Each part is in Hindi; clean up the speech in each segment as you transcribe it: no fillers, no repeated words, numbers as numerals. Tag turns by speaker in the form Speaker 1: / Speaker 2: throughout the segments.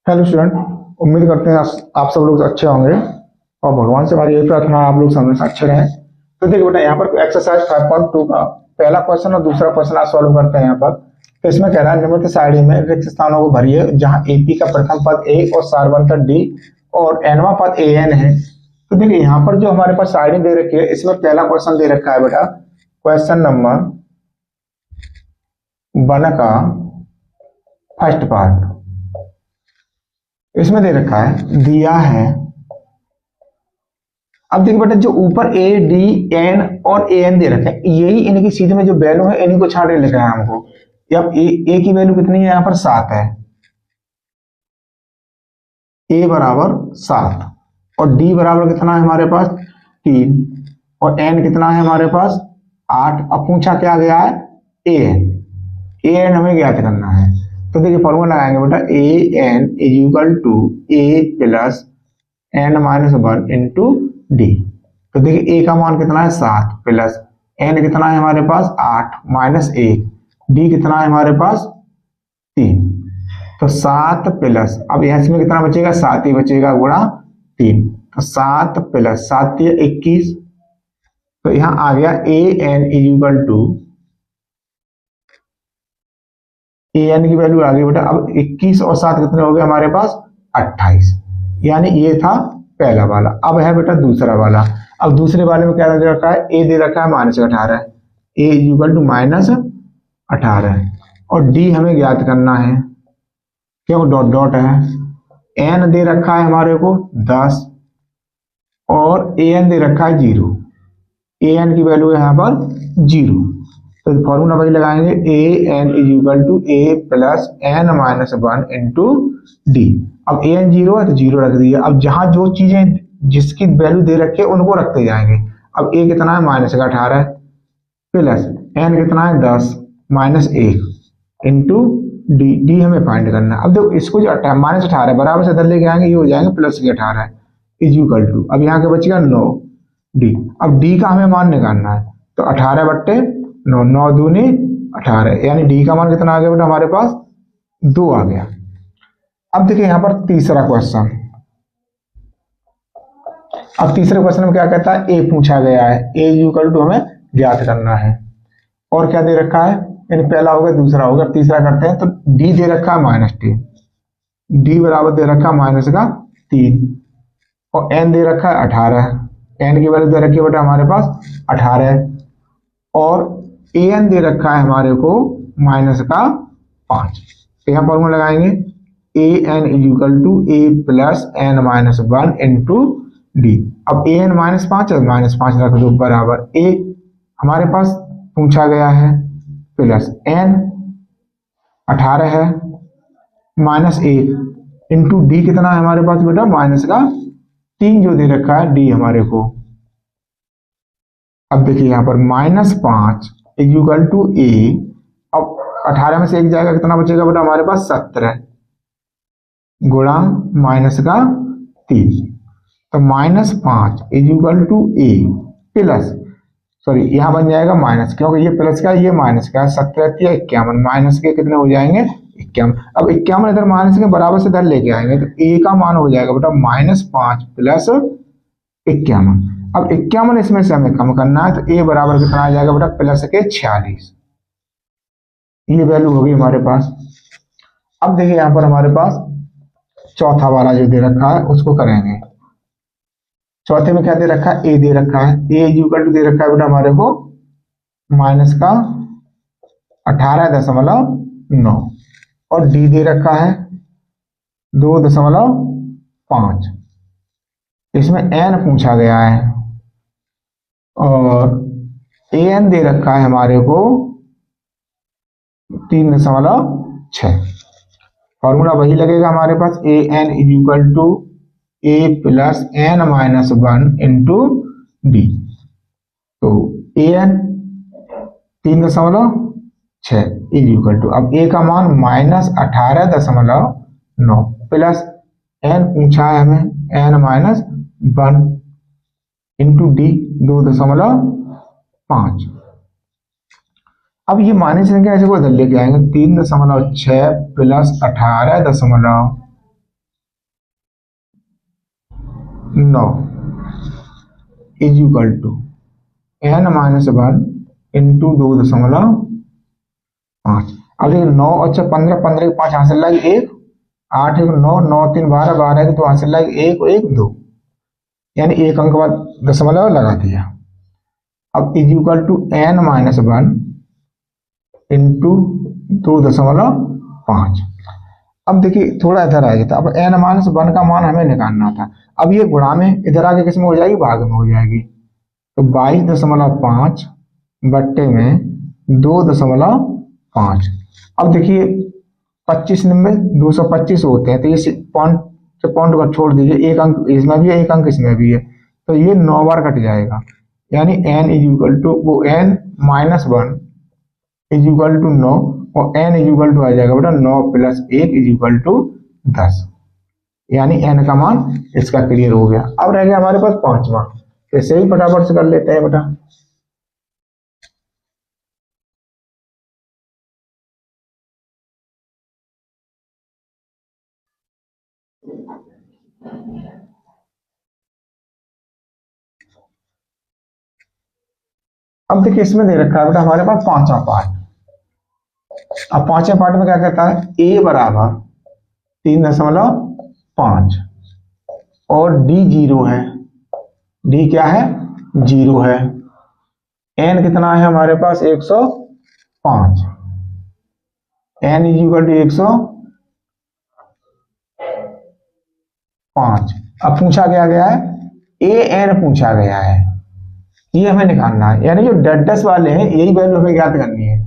Speaker 1: Hello student. उम्मीद करते हैं आप सब लोग अच्छे होंगे और भगवान से हमारी यही प्रार्थना है आप लोग हमेशा अच्छे रहें। तो देखिए बेटा, यहाँ पर एक्सरसाइज 5.2 का पहला क्वेश्चन और दूसरा क्वेश्चन आज सॉल्व करते हैं। यहाँ पर तो इसमें कह रहा है निम्नलिखित सारणी में रिक्त स्थानों को भरिए जहाँ एपी का प्रथम पद ए और सार्वंतर डी और एनवा पद ए एन है। तो देखिए यहाँ पर जो हमारे पास सारणी दे रखी है इसमें पहला क्वेश्चन दे रखा है बेटा, क्वेश्चन नंबर 1 का फर्स्ट पार्ट इसमें दे रखा है, दिया है। अब देखिए बेटा, जो ऊपर ए डी एन और ए एन दे रखा है यही इनकी सीधे में जो वैल्यू है इन्हीं को छाड़ के लिखा है हमको। अब ए की वैल्यू कितनी है, यहाँ पर 7 है, ए बराबर 7 और डी बराबर कितना है हमारे पास 3 और एन कितना है हमारे पास 8। अब पूछा क्या गया है ए एन हमें ज्ञात करना है। तो देखिए फॉर्मूला लगाएंगे बेटा, A N is equal to A plus N minus 1 into D. तो देखिए ए का मान कितना है 7 प्लस एन कितना है हमारे पास 8 माइनस 1, डी कितना है हमारे पास 3। तो 7 प्लस, अब यहाँ इसमें कितना बचेगा 7 ही बचेगा गुणा 3। तो 7 प्लस 7 21। तो यहाँ आ गया A N is equal to, A N की वैल्यू आ गई बेटा। अब 21 और 7 कितने हो गए हमारे पास 28। यानी ये था पहला वाला। अब है बेटा दूसरा वाला। अब दूसरे वाले में क्या दे रखा है, ए दे रखा है -18, ए इक्वल टू -18 और डी हमें ज्ञात करना है क्यों डॉट डॉट है। एन दे रखा है हमारे को 10 और ए एन दे रखा है 0। ए एन की वैल्यू है यहाँ पर 0। तो फॉर्मूला वही लगाएंगे, A N is equal to A plus N minus 1 into D. अब ए एन 0 है तो 0 रख दिया। अब जहां जो चीजें जिसकी वैल्यू दे रखे उनको रखते जाएंगे। अब ए कितना है -18 प्लस एन कितना है 10 माइनस 1 इंटू डी। डी हमें फाइंड करना है। अब देखो इसको जो -18 बराबर से इधर लेके आएंगे ये हो जाएंगे +18 इज इक्वल टू, अब यहाँ के बचेगा 9 डी। अब डी का हमें मान निकालना है तो 18/9, 9 दूनी 18, यानी डी का मान कितना आ गया बेटा हमारे पास 2 आ गया। अब देखिए यहाँ पर तीसरा क्वेश्चन। अब तीसरे क्वेश्चन में क्या कहता है, ए पूछा गया है, ए इक्वल टू हमें ज्ञात करना है। और क्या दे रखा है, यानी पहला हो गया दूसरा हो गया, तीसरा करते हैं। तो डी दे रखा है -3, डी बराबर दे रखा है -3 और एन दे रखा है 18। एन की वैल्यू दे रखी है बेटा हमारे पास 18 और ए एन दे रखा है हमारे को -5। तो यहाँ फॉर्मूला लगाएंगे, A N is equal to A plus N minus 1 into D. अब ए एन -5 है, -5 रख दो बराबर ए हमारे पास पूछा गया है प्लस एन 18 है -1 इंटू डी कितना है हमारे पास बेटा -3 जो दे रखा है डी हमारे को। अब देखिए यहाँ पर -5 इज इक्वल टू ए। अब 18 में से 1 जाएगा, कितना बचेगा बेटा हमारे पास 17 गुणा -3। तो -5 is equal to A plus, sorry यहाँ बन जाएगा माइनस, क्योंकि ये प्लस का ये माइनस का, 17 51, माइनस के कितने हो जाएंगे 51। अब 51 इधर माइनस के बराबर से इधर लेके आएंगे तो ए का मान हो जाएगा बेटा -5 प्लस 51। अब 51 इसमें से हमें कम करना है तो ए बराबर कितना आ जाएगा बेटा +46। ये वैल्यू होगी हमारे पास। अब देखिए यहाँ पर हमारे पास चौथा वाला जो दे रखा है उसको करेंगे। चौथे में क्या दे रखा है, ए दे रखा है, ए इक्वल टू दे रखा है बेटा हमारे को -18.9 और डी दे रखा है 2.5। इसमें एन पूछा गया है और ए एन दे रखा है हमारे को 3.6। फॉर्मूला वही लगेगा हमारे पास, A N is equal to A plus N minus 1 into D. तो A N 3.6 is equal to, अब ए का मान -18.9 प्लस एन पूछा है हमें एन माइनस 1 इंटू डी 2.5। अब ये माइनस संख्या ऐसे को इधर लेके आएंगे, 3.6 plus 18.9 9 is equal to n-1 into 2.5। अब देखिए 9 और 15, 15 के 5 हासिल लगे 1, 8 1 9, 9 3 12, 12 के 2 हासिल लगे 1 1 2, यानी एक अंक बाद दशमलव लगा दिया। अब is equal to n-1 into 2.5। अब देखिए थोड़ा इधर आएगा था, अब n-1 का मान हमें निकालना था। अब ये गुणा में इधर आके किस में हो जाएगी, भाग में हो जाएगी। तो 22.5 बट्टे में 2.5। अब देखिए 25 में 225 होते हैं, तो ये पॉइंट से पॉइंट को छोड़ दीजिए, एक अंक इसमें भी है एक अंक इसमें भी है, तो ये 9 बार कट जाएगा। यानी n इज इक्वल टू वो n-1 इज इक्वल टू 9 और n इज इक्वल टू आ जाएगा बेटा 9 + 1 इज इक्वल टू 10। यानी n का मान इसका क्लियर हो गया। अब रह गया हमारे पास 5वां, इसे ही फटाफट से कर लेते हैं बेटा। अब देखिए इसमें दे रखा है बेटा हमारे पास 5वां पार्ट। अब 5वें पार्ट में क्या कहता है, a बराबर 3.5 और d 0 है। d क्या है, 0 है। n कितना है हमारे पास 105। n is equal to 105। अब पूछा गया है an पूछा गया है, ये हमें निकालना है, यानी जो डेडस वाले हैं यही वैल्यू हमें ज्ञात करनी है।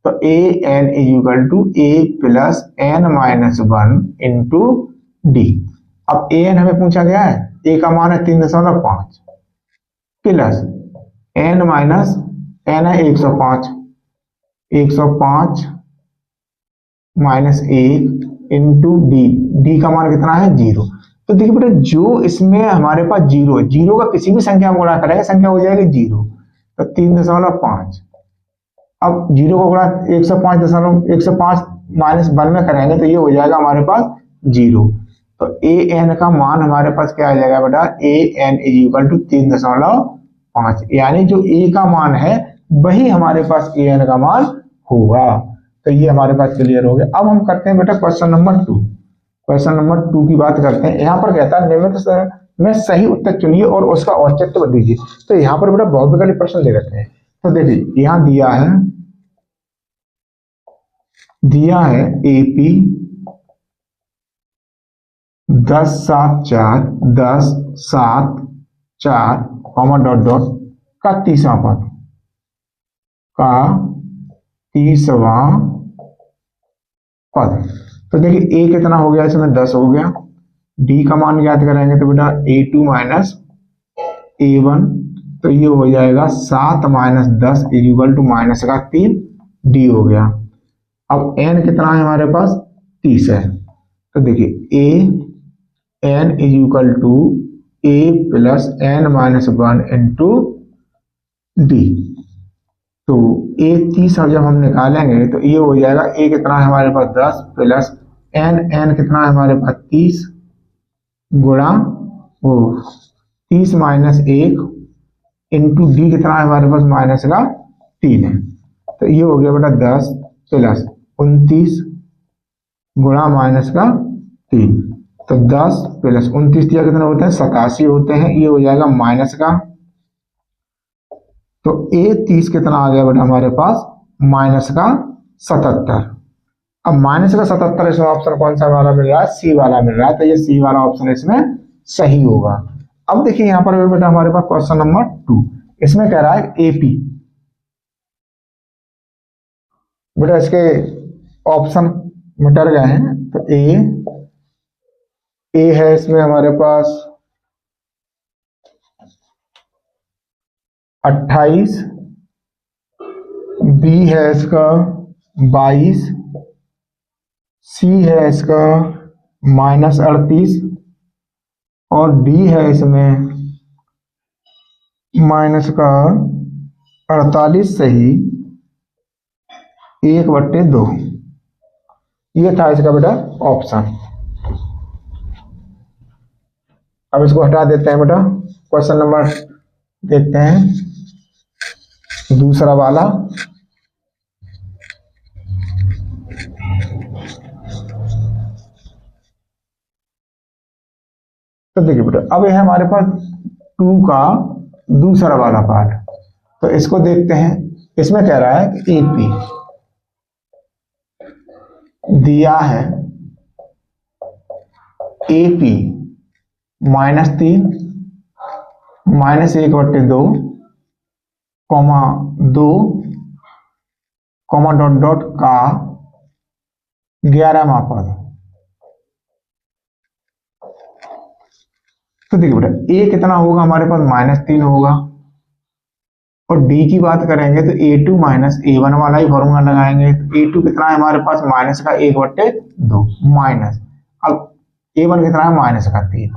Speaker 1: तो an is equal to a plus n-1 into D. अब an हमें पूछा गया है, a का मान है 3.5 प्लस n माइनस n है 105, 105 माइनस 1 इंटू डी। डी का मान कितना है 0। तो देखिए बेटा जो इसमें हमारे पास 0 है, 0 का किसी भी संख्या में गुणा करेंगे संख्या हो जाएगी 0। तो 3.5, अब 0 को गुणा 105 माइनस 1 में करेंगे तो ये हो जाएगा हमारे पास 0। तो an का मान हमारे पास क्या आ जाएगा बेटा, an इज इक्वल टू 3.5, यानी जो a का मान है वही हमारे पास an का मान होगा। तो ये हमारे पास क्लियर हो गया। अब हम करते हैं बेटा क्वेश्चन नंबर 2। क्वेश्चन नंबर 2 की बात करते हैं। यहाँ पर कहता है निम्नलिखित में सही उत्तर चुनिए और उसका औचित्य दीजिए। तो यहाँ पर बेटा बहुविकल्पी प्रश्न दे रखे हैं। तो देखिए यहाँ दिया है एपी 10 7 4 10 7 4 कॉमा डॉट डॉट का तीसरा पद। तो देखिए a कितना हो गया, इसमें 10 हो गया। d का मान ज्ञात करेंगे तो बेटा a2 माइनस a1, तो ये हो जाएगा 7 minus 10 is equal to minus का 3 d हो गया। अब n कितना है हमारे पास 30 है। तो देखिए n is equal to a plus n-1 into D. तो a 30 जब हम निकालेंगे तो ये हो जाएगा a कितना है हमारे पास 10 प्लस n कितना है हमारे पास 30 गुणा वो 30 माइनस 1 इंटू डी कितना है हमारे पास माइनस का 3 है। तो ये हो गया बेटा 10 प्लस 29 गुणा माइनस का 3। तो 10 प्लस 29 दिया कितना होते हैं 87 होते हैं। ये हो जाएगा माइनस का, तो a 30 कितना आ गया बेटा हमारे पास माइनस का 77। अब माइनस का 77 इसमें ऑप्शन कौन सा वाला मिल रहा है, सी वाला मिल रहा है। तो ये सी वाला ऑप्शन इसमें सही होगा। अब देखिए यहाँ पर बेटा हमारे पास क्वेश्चन नंबर 2, इसमें कह रहा है एपी। बेटा इसके ऑप्शन मिटर गए हैं। तो ए है इसमें हमारे पास 28, बी है इसका 22, सी है इसका माइनस 38 और डी है इसमें माइनस का 48 सही 1/2। ये था इसका बेटा ऑप्शन। अब इसको हटा देते हैं बेटा। क्वेश्चन नंबर देखते हैं दूसरा वाला। तो देखिए बेटा, अब यह हमारे पास 2 का दूसरा वाला पार्ट, तो इसको देखते हैं। इसमें कह रहा है कि एपी दिया है, AP -3 -1/2 comma 2 comma dot dot का 11वां पद। तो देखिए बेटा, ए कितना होगा हमारे पास -3 होगा, और डी की बात करेंगे तो A2 -A1 वाला ही फॉर्मूला लगाएंगे। तो A2 कितना है हमारे पास माइनस का 1/2 माइनस, अब A1 कितना है -3,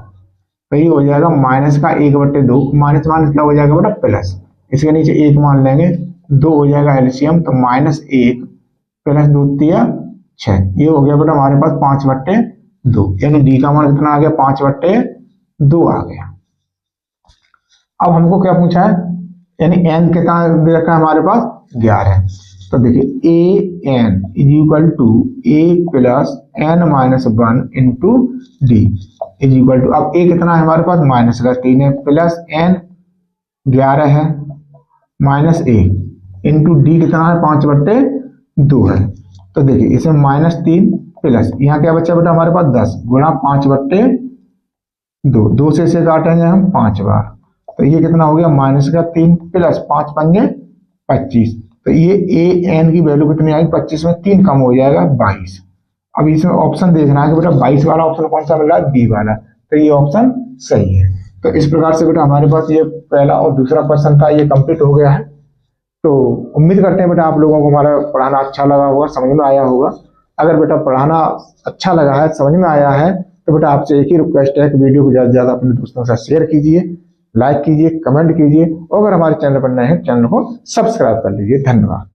Speaker 1: तो ये हो जाएगा माइनस का 1/2, माइनस माइनस क्या हो जाएगा बेटा प्लस, इसके नीचे 1 मान लेंगे, 2 हो जाएगा एलसीएम, तो -1 प्लस 2 3 6, ये हो गया बेटा हमारे पास 5/2, यानी डी का मान कितना आ गया 5/2 आ गया। अब हमको क्या पूछा है, यानी n कितना दे रखा है हमारे पास 11। तो देखिए A N is equal to A plus n minus 1 into D is equal to, अब ए कितना है हमारे पास -3 है, प्लस n 11 है, माइनस ए इंटू डी कितना है 5/2 है। तो देखिए इसमें -3 प्लस यहाँ क्या बचा बेटा हमारे पास 10 गुणा 5/2, 2 से इसे काटेंगे हम 5 बार, तो ये कितना हो गया -3 प्लस 5 पंजे 25, तो ये ए एन की वैल्यू कितनी आई 25 में 3 कम हो जाएगा 22। अब इसमें ऑप्शन देखना है कि बेटा 22 वाला ऑप्शन कौन सा मिल रहा है, बी वाला, तो ये ऑप्शन सही है। तो इस प्रकार से बेटा हमारे पास ये पहला और दूसरा क्वेश्चन था, ये कंप्लीट हो गया है। तो उम्मीद करते हैं बेटा आप लोगों को हमारा पढ़ाना अच्छा लगा होगा, समझ में आया होगा। अगर बेटा पढ़ाना अच्छा लगा है, समझ में आया है, तो बेटा आपसे एक ही रिक्वेस्ट है कि वीडियो को ज़्यादा से ज़्यादा अपने दोस्तों के साथ शेयर कीजिए, लाइक कीजिए, कमेंट कीजिए, और अगर हमारे चैनल पर नए हैं चैनल को सब्सक्राइब कर लीजिए। धन्यवाद।